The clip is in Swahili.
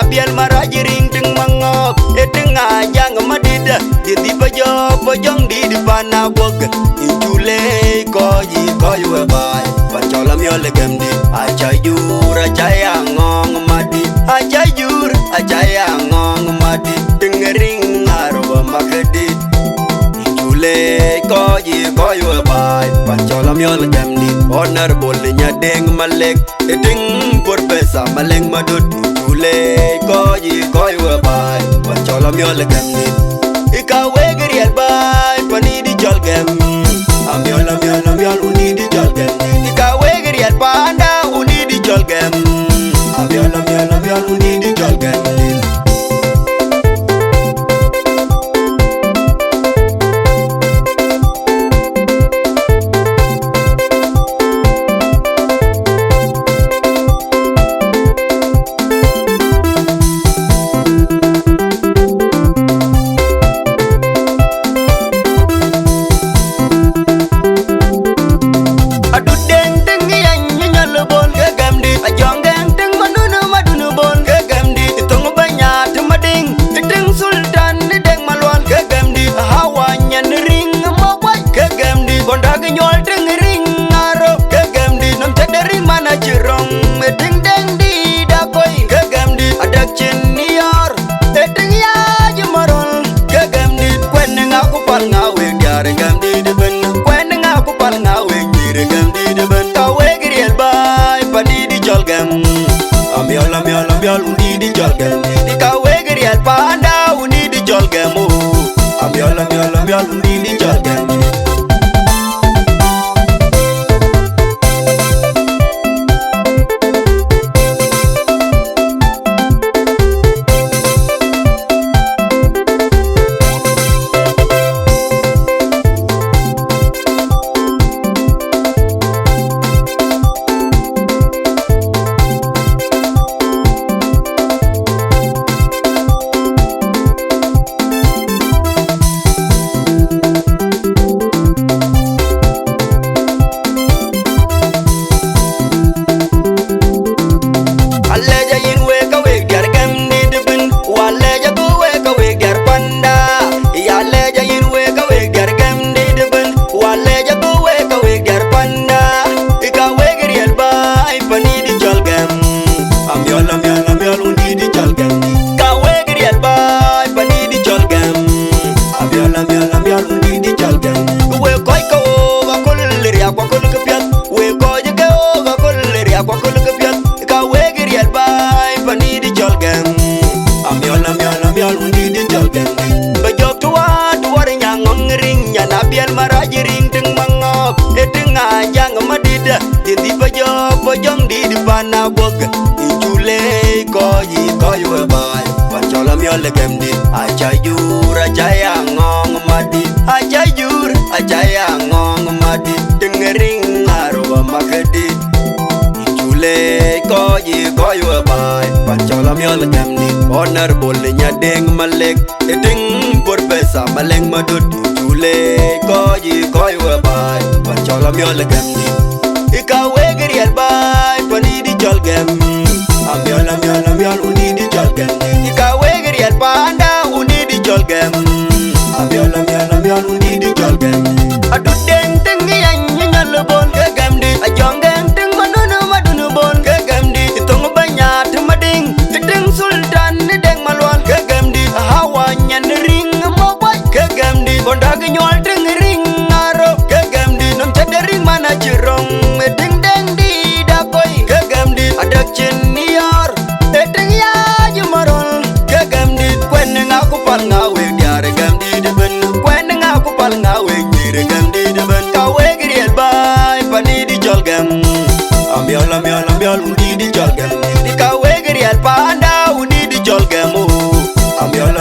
biel maraji ring ting mangop etinga jang madida di pajong di pana gog injule koyi we bai pancholam yo legemdi achayur achaya ngong madi achayur achaya ngong madi tingering arwa makedi injule koyi we bai pancholam yo legemdi honorable nya deng malek eting por pesa maleng madut injule koyi we bai pancholam yo legemdi ikawe gerial bai panidi jolgem amyol unidi jolgem ikawe gerial panda unidi jolgem amyol unidi jolgem amyol unidi jolgem ikawe gerial panda unidi jolgem amyol unidi jolgem pajong di pana gog injule koyi we bai pancholam yo legemdi achayur achaya ngong madi achayur achaya ngong madi tingering arwa makedi injule koyi we bai pancholam yo legemdi honorable nya deng malek eting por pesa maleng madut injule koyi we bai pancholam yo legemdi ikawe gerial bai panidi jolgem amyol unidi jolgem ikawe gerial panda unidi jolgem amyol unidi jolgem adut deng deng yang nyal bon kegamdi ajong deng deng madunu bon kegamdi itong banya temading tideng sultan deng malwan kegamdi hawanya ring mobay kegamdi bondag nyol deng ring aro kegamdi nom cedering mana jerong amyol unidi jolgem ikawe gerial panda unidi jolgem amyol